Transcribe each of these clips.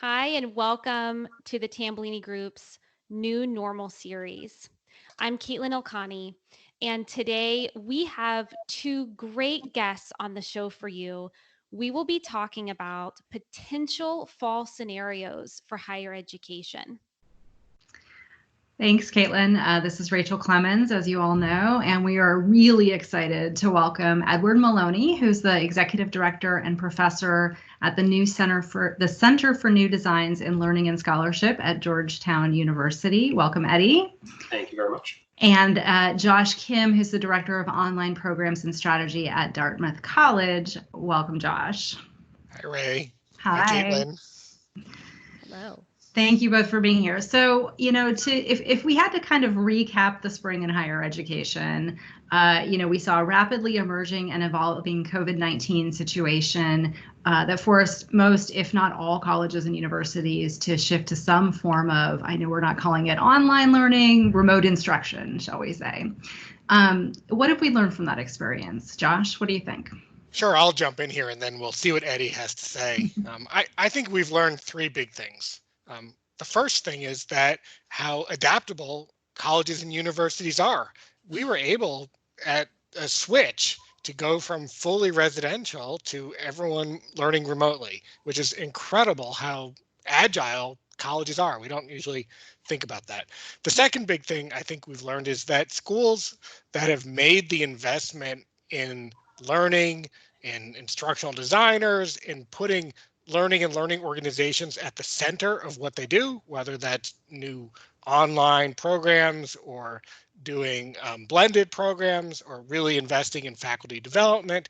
Hi, and welcome to the Tambellini Group's New Normal series. I'm Caitlin Elkani, and today we have two great guests on the show for you. We will be talking about potential fall scenarios for higher education. Thanks, Caitlin. This is Rachel Clemens, as you all know, and we are really excited to welcome Edward Maloney, who's the Executive Director and Professor at the Center for New Designs in Learning and Scholarship at Georgetown University. Welcome, Eddie. Thank you very much. And Josh Kim, who's the Director of Online Programs and Strategy at Dartmouth College. Welcome, Josh. Hi, Ray. Hi, Caitlin. Hello. Thank you both for being here. So, if we had to kind of recap the spring in higher education, we saw a rapidly emerging and evolving COVID-19 situation that forced most, if not all, colleges and universities to shift to some form of, I know we're not calling it online learning, remote instruction, shall we say. What have we learned from that experience? Josh, what do you think? Sure, I'll jump in here and then we'll see what Eddie has to say. I think we've learned three big things. The first thing is that how adaptable colleges and universities are. We were able at a switch to go from fully residential to everyone learning remotely, which is incredible how agile colleges are. We don't usually think about that. The second big thing I think we've learned is that schools that have made the investment in learning, in instructional designers, in putting learning and learning organizations at the center of what they do, whether that's new online programs or doing blended programs or really investing in faculty development.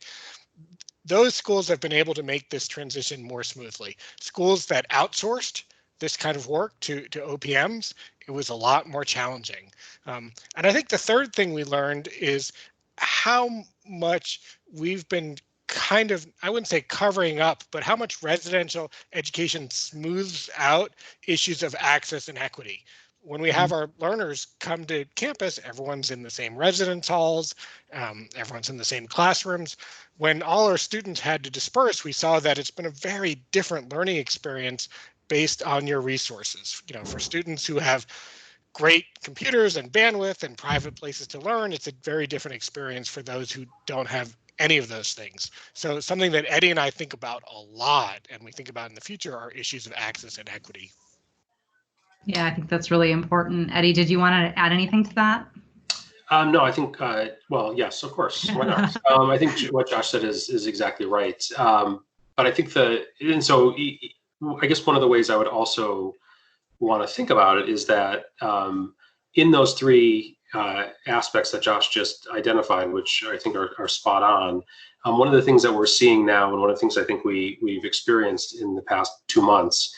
Those schools have been able to make this transition more smoothly. Schools that outsourced this kind of work to OPMs, it was a lot more challenging. And I think the third thing we learned is how much we've been kind of, I wouldn't say covering up, but how much residential education smooths out issues of access and equity. When we have our learners come to campus, everyone's in the same residence halls, everyone's in the same classrooms. When all our students had to disperse, we saw that it's been a very different learning experience based on your resources. For students who have great computers and bandwidth and private places to learn, it's a very different experience for those who don't have any of those things. So something that Eddie and I think about a lot and we think about in the future are issues of access and equity. Yeah, I think that's really important. Eddie, did you want to add anything to that? No, I think, well, yes, of course. Why not? I think what Josh said is exactly right. But I think I guess one of the ways I would also want to think about it is that in those three aspects that Josh just identified, which I think are spot on. One of the things that we're seeing now, and one of the things I think we've experienced in the past 2 months,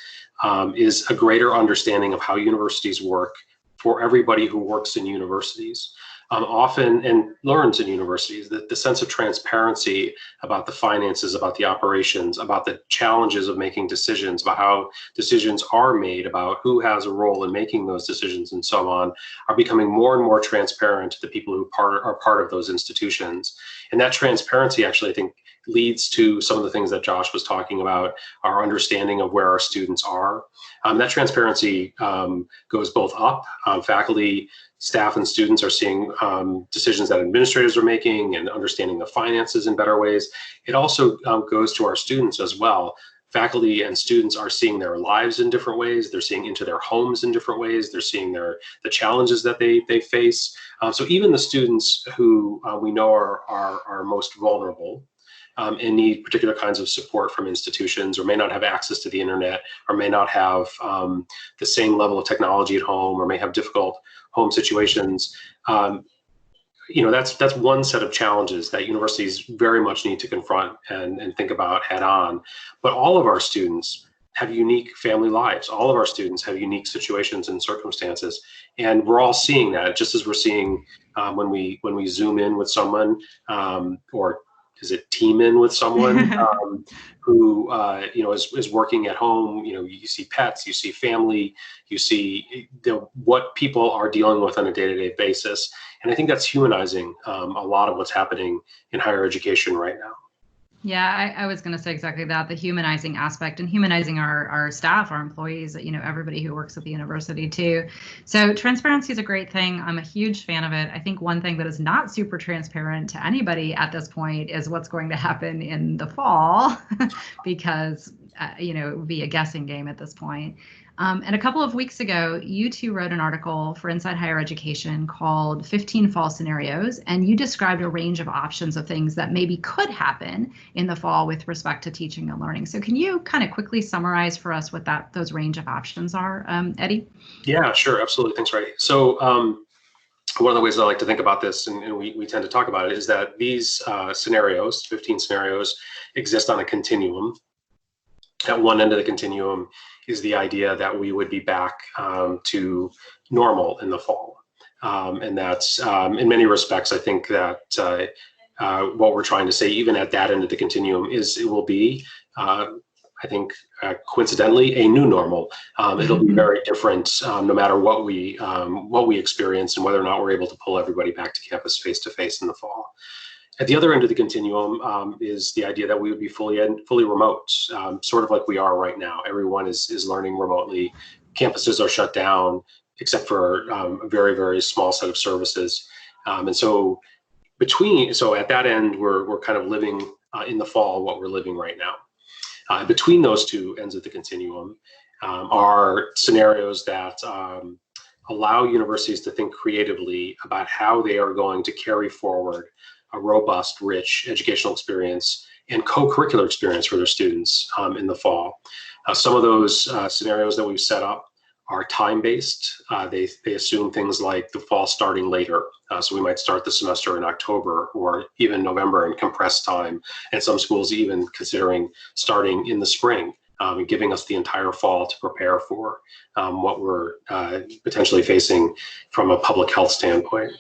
is a greater understanding of how universities work for everybody who works in universities. Often and learns in universities, the sense of transparency about the finances, about the operations, about the challenges of making decisions, about how decisions are made, about who has a role in making those decisions and so on, are becoming more and more transparent to the people who are part of those institutions. And that transparency actually, I think, leads to some of the things that Josh was talking about, our understanding of where our students are. That transparency goes both up. Faculty, staff, and students are seeing decisions that administrators are making and understanding the finances in better ways. It also goes to our students as well. Faculty and students are seeing their lives in different ways. They're seeing into their homes in different ways. They're seeing the challenges that they face. So even the students who we know are most vulnerable, and need particular kinds of support from institutions, or may not have access to the internet, or may not have the same level of technology at home, or may have difficult home situations. That's one set of challenges that universities very much need to confront and think about head on. But all of our students have unique family lives. All of our students have unique situations and circumstances, and we're all seeing that. Just as we're seeing when we Zoom in with someone, or is it team in with someone who is working at home. You see pets, you see family, you see what people are dealing with on a day-to-day basis, and I think that's humanizing a lot of what's happening in higher education right now. Yeah, I was going to say exactly that, the humanizing aspect and humanizing our staff, our employees, everybody who works at the university too. So transparency is a great thing. I'm a huge fan of it. I think one thing that is not super transparent to anybody at this point is what's going to happen in the fall because, it would be a guessing game at this point. And a couple of weeks ago, you two wrote an article for Inside Higher Education called 15 Fall Scenarios, and you described a range of options of things that maybe could happen in the fall with respect to teaching and learning. So can you kind of quickly summarize for us what those range of options are, Eddie? Yeah, sure. Absolutely. Thanks, Ray. So one of the ways I like to think about this, and we tend to talk about it, is that these scenarios, 15 scenarios, exist on a continuum. At one end of the continuum is the idea that we would be back to normal in the fall. And that's, in many respects, I think that what we're trying to say, even at that end of the continuum, is it will be, I think, coincidentally, a new normal. It'll be very different no matter what we experience and whether or not we're able to pull everybody back to campus face-to-face in the fall. At the other end of the continuum is the idea that we would be fully remote, sort of like we are right now. Everyone is learning remotely. Campuses are shut down, except for a very, very small set of services. And so at that end, we're kind of living in the fall what we're living right now. Between those two ends of the continuum are scenarios that allow universities to think creatively about how they are going to carry forward a robust, rich educational experience and co-curricular experience for their students in the fall. Some of those scenarios that we've set up are time-based. They assume things like the fall starting later. So we might start the semester in October or even November in compressed time, and some schools even considering starting in the spring and giving us the entire fall to prepare for what we're potentially facing from a public health standpoint.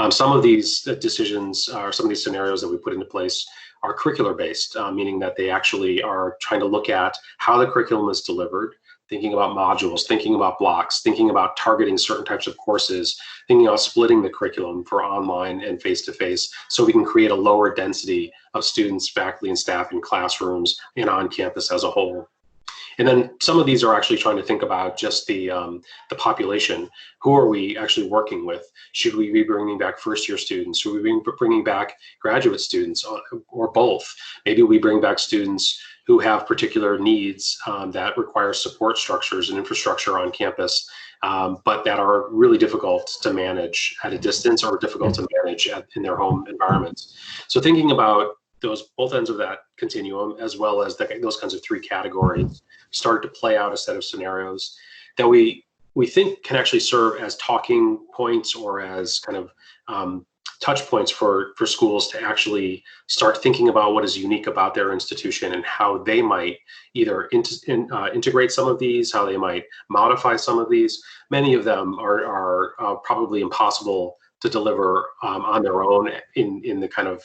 Some of these decisions or some of these scenarios that we put into place are curricular based, meaning that they actually are trying to look at how the curriculum is delivered, thinking about modules, thinking about blocks, thinking about targeting certain types of courses, thinking about splitting the curriculum for online and face-to-face so we can create a lower density of students, faculty, and staff in classrooms and on campus as a whole. And then some of these are actually trying to think about just the population. Who are we actually working with? Should we be bringing back first-year students? Should we be bringing back graduate students or both? Maybe we bring back students who have particular needs that require support structures and infrastructure on campus, but that are really difficult to manage at a distance or difficult to manage in their home environments. So thinking about both ends of that continuum, as well as those kinds of three categories, started to play out a set of scenarios that we think can actually serve as talking points or as kind of touch points for schools to actually start thinking about what is unique about their institution and how they might either integrate some of these, how they might modify some of these. Many of them are probably impossible to deliver on their own in the kind of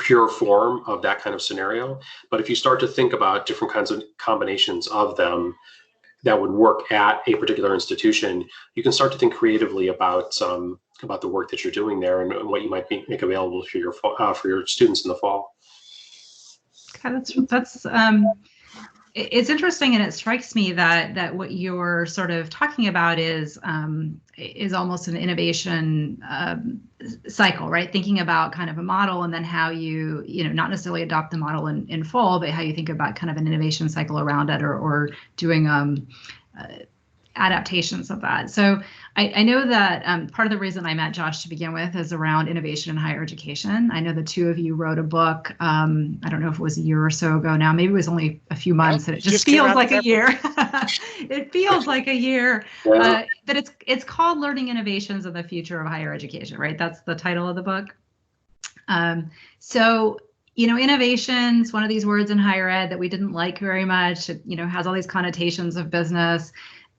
pure form of that kind of scenario. But if you start to think about different kinds of combinations of them that would work at a particular institution, you can start to think creatively about the work that you're doing there and what you might make available for your students in the fall. Okay, that's it's interesting, and it strikes me that what you're sort of talking about is almost an innovation cycle, right? Thinking about kind of a model and then how you not necessarily adopt the model in full, but how you think about kind of an innovation cycle around it or doing adaptations of that. So I know that part of the reason I met Josh to begin with is around innovation in higher education. I know the two of you wrote a book, I don't know if it was a year or so ago now, maybe it was only a few months, and it just feels like a year. It feels like a year, but it's called Learning Innovations in the Future of Higher Education, right? That's the title of the book. So innovation's one of these words in higher ed that we didn't like very much. It, has all these connotations of business.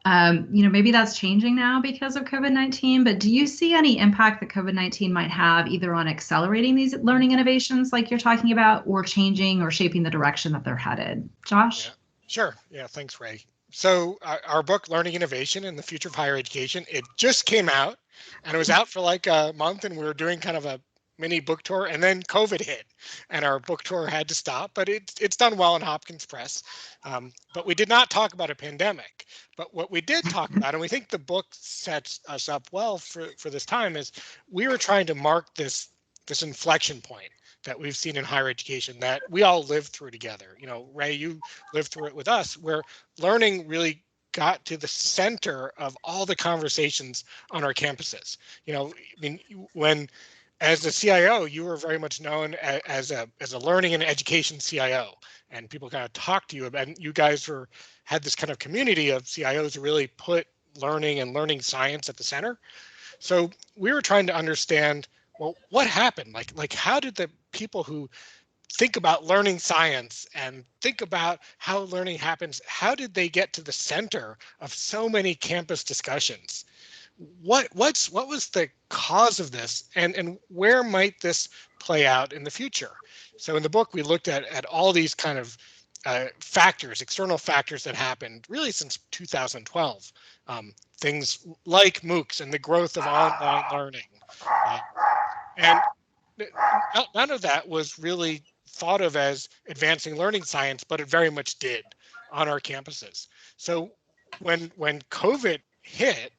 Maybe that's changing now because of COVID-19, but do you see any impact that COVID-19 might have either on accelerating these learning innovations like you're talking about, or changing or shaping the direction that they're headed? Josh? Yeah, sure. Yeah, thanks, Ray. So our book, Learning Innovation in the Future of Higher Education, it just came out, and it was out for like a month, and we were doing kind of a mini book tour, and then COVID hit, and our book tour had to stop. But it's done well in Hopkins Press. But we did not talk about a pandemic. But what we did talk about, and we think the book sets us up well for this time, is we were trying to mark this inflection point that we've seen in higher education that we all lived through together. You know, Ray, you lived through it with us, where learning really got to the center of all the conversations on our campuses. You know, I mean, when as the CIO, you were very much known as a learning and education CIO, and people kind of talked to you about, and you guys had this kind of community of CIOs who really put learning and learning science at the center. So we were trying to understand, well, what happened? Like how did the people who think about learning science and think about how learning happens, how did they get to the center of so many campus discussions? What was the cause of this, and where might this play out in the future? So in the book, we looked at all these kind of factors, external factors that happened really since 2012. Things like MOOCs and the growth of online learning. And none of that was really thought of as advancing learning science, but it very much did on our campuses. So when COVID hit,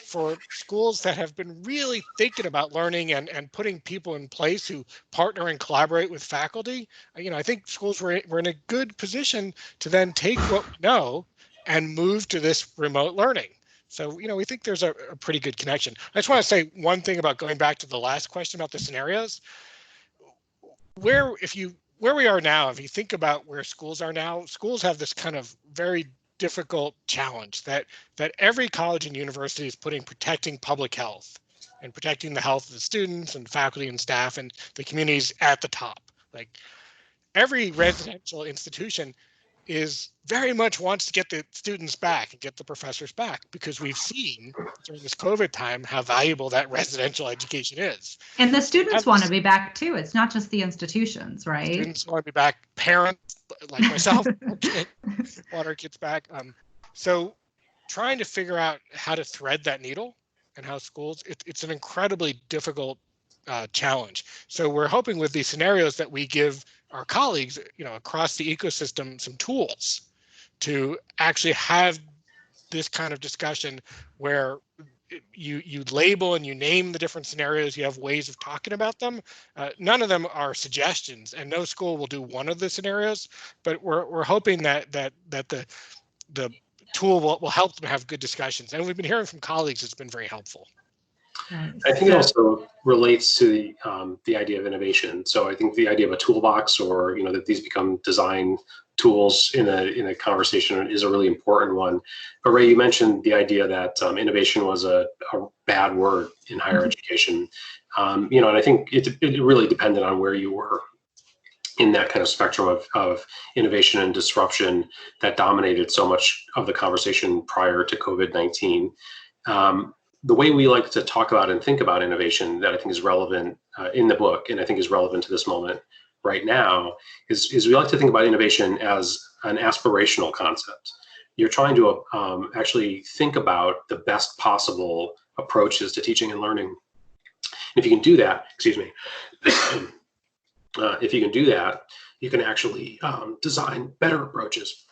for schools that have been really thinking about learning and putting people in place who partner and collaborate with faculty, you know, I think schools were in a good position to then take what we know and move to this remote learning. So, you know, we think there's a pretty good connection. I just want to say one thing about going back to the last question about the scenarios. Where we are now, if you think about where schools are now, schools have this kind of very difficult challenge that every college and university is protecting public health and protecting the health of the students and faculty and staff and the communities at the top. Like every residential institution is very much wants to get the students back and get the professors back, because we've seen during this COVID time how valuable that residential education is. And the students want to be back too. It's not just the institutions, right? Students want to be back. Parents like myself want our kids back. So trying to figure out how to thread that needle and how schools, it's an incredibly difficult challenge. So we're hoping with these scenarios that we give our colleagues, you know, across the ecosystem some tools to actually have this kind of discussion where you label and you name the different scenarios. You have ways of talking about them. None of them are suggestions, and no school will do one of the scenarios. But we're hoping that the tool will help them have good discussions. And we've been hearing from colleagues; it's been very helpful. I think it also relates to the idea of innovation. So I think the idea of a toolbox, or, you know, that these become design tools in a conversation, is a really important one. But Ray, you mentioned the idea that innovation was a bad word in higher education. You know, and I think it really depended on where you were in that kind of spectrum of innovation and disruption that dominated so much of the conversation prior to COVID-19. The way we like to talk about and think about innovation that I think is relevant in the book, and I think is relevant to this moment right now, is we like to think about innovation as an aspirational concept. You're trying to actually think about the best possible approaches to teaching and learning. If you can do that, excuse me, if you can do that, you can actually design better approaches.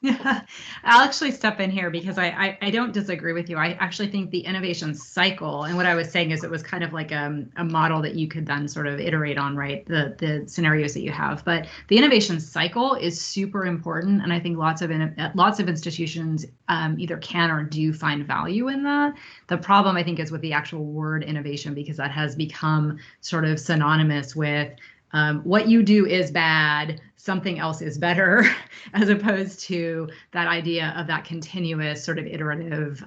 Yeah, I'll actually step in here because I don't disagree with you. I actually think the innovation cycle, and what I was saying is it was kind of like a model that you could then sort of iterate on, right? The scenarios that you have, but the innovation cycle is super important, and I think lots of institutions either can or do find value in that. The problem, I think, is with the actual word innovation, because that has become sort of synonymous with what you do is bad, something else is better, as opposed to that idea of that continuous sort of iterative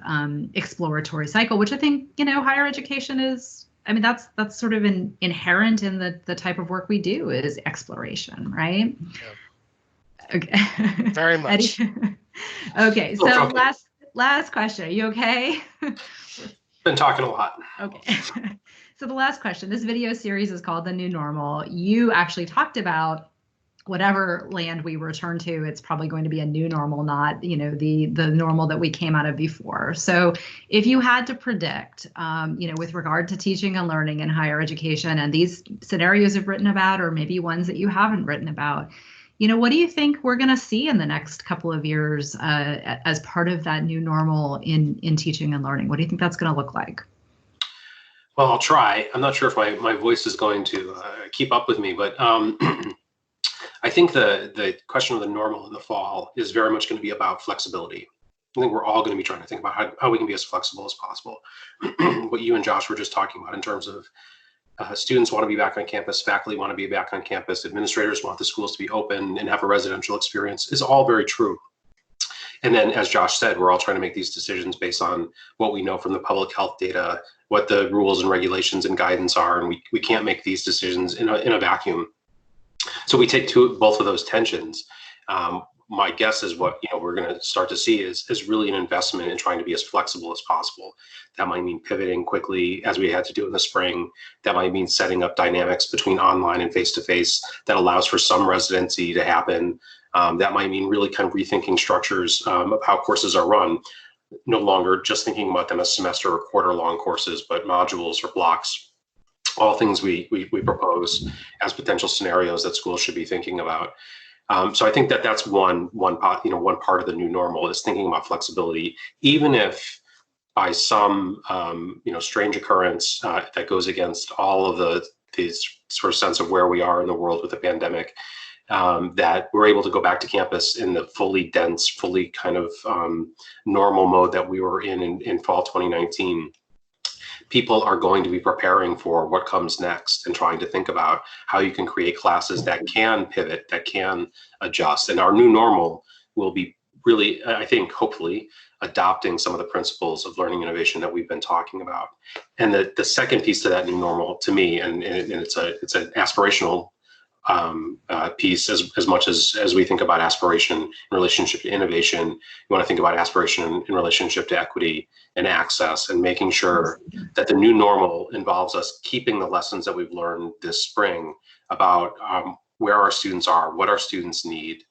exploratory cycle, which I think, you know, higher education is, I mean, that's sort of inherent in the type of work we do, is exploration, right? Yeah. Okay. Very much. Okay, so last question. Are you okay? Been talking a lot. Okay. So the last question, this video series is called The New Normal. You actually talked about whatever land we return to, it's probably going to be a new normal, not, the normal that we came out of before. So if you had to predict, with regard to teaching and learning in higher education, and these scenarios you've written about, or maybe ones that you haven't written about, what do you think we're going to see in the next couple of years as part of that new normal in teaching and learning? What do you think that's going to look like? Well, I'll try. I'm not sure if my voice is going to keep up with me, but I think the question of the normal in the fall is very much going to be about flexibility. I think we're all going to be trying to think about how we can be as flexible as possible. What you and Josh were just talking about in terms of students want to be back on campus, faculty want to be back on campus, administrators want the schools to be open and have a residential experience is all very true. And then, as Josh said, we're all trying to make these decisions based on what we know from the public health data, what the rules and regulations and guidance are, and we can't make these decisions in a vacuum. So we take both of those tensions. My guess is what we're going to start to see is really an investment in trying to be as flexible as possible. That might mean pivoting quickly, as we had to do in the spring. That might mean setting up dynamics between online and face-to-face that allows for some residency to happen. That might mean really kind of rethinking structures of how courses are run. No longer just thinking about them as semester or quarter-long courses, but modules or blocks. All things we propose as potential scenarios that schools should be thinking about. So I think that's one part of the new normal is thinking about flexibility, even if by some strange occurrence that goes against all of these sort of sense of where we are in the world with the pandemic, that we're able to go back to campus in the fully dense, fully kind of normal mode that we were in fall 2019. People are going to be preparing for what comes next and trying to think about how you can create classes that can pivot, that can adjust. And our new normal will be really, I think, hopefully, adopting some of the principles of learning innovation that we've been talking about. And the second piece to that new normal, to me, and it's an aspirational piece as much as we think about aspiration in relationship to innovation. You want to think about aspiration in relationship to equity and access, and making sure that the new normal involves us keeping the lessons that we've learned this spring about where our students are, what our students need,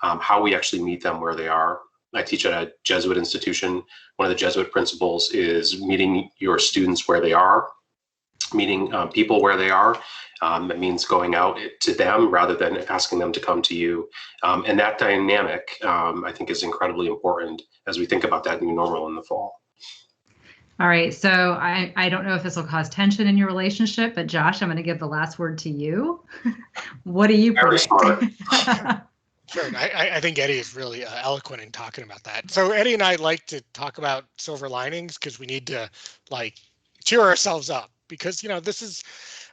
how we actually meet them where they are. I teach at a Jesuit institution. One of the Jesuit principles is meeting your students where they are, meeting people where they are. It means going out to them rather than asking them to come to you. And that dynamic, I think, is incredibly important as we think about that new normal in the fall. All right. So I don't know if this will cause tension in your relationship, but Josh, I'm going to give the last word to you. What do you predict? Very smart. Sure. I think Eddie is really eloquent in talking about that. So Eddie and I like to talk about silver linings because we need to cheer ourselves up, because this is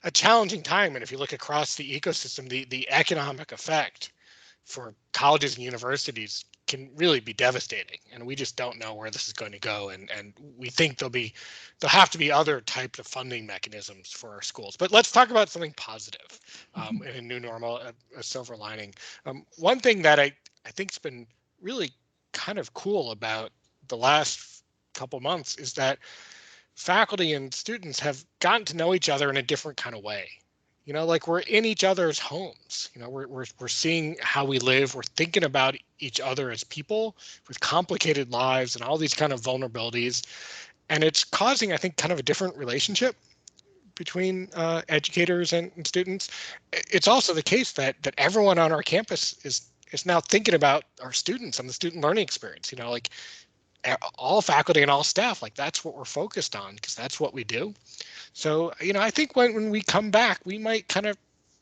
a challenging time. And if you look across the ecosystem, the economic effect for colleges and universities can really be devastating. And we just don't know where this is going to go. And we think there'll have to be other types of funding mechanisms for our schools. But let's talk about something positive in a new normal, a silver lining. One thing that I think's been really kind of cool about the last couple months is that faculty and students have gotten to know each other in a different kind of way. We're in each other's homes. We're seeing how we live. We're thinking about each other as people with complicated lives and all these kind of vulnerabilities. And it's causing, I think, kind of a different relationship between educators and students. It's also the case that everyone on our campus is now thinking about our students and the student learning experience. All faculty and all staff, that's what we're focused on, because that's what we do. So, I think when we come back, we might kind of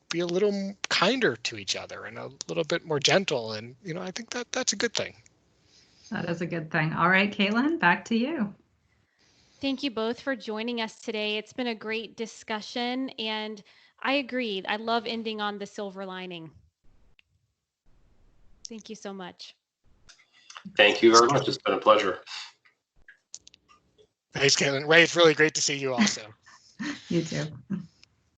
be a little kinder to each other and a little bit more gentle. And, I think that's a good thing. That is a good thing. All right, Caitlin, back to you. Thank you both for joining us today. It's been a great discussion, and I agree. I love ending on the silver lining. Thank you so much. Thank you very much. It's been a pleasure. Thanks, Caitlin. Ray, it's really great to see you also. You too.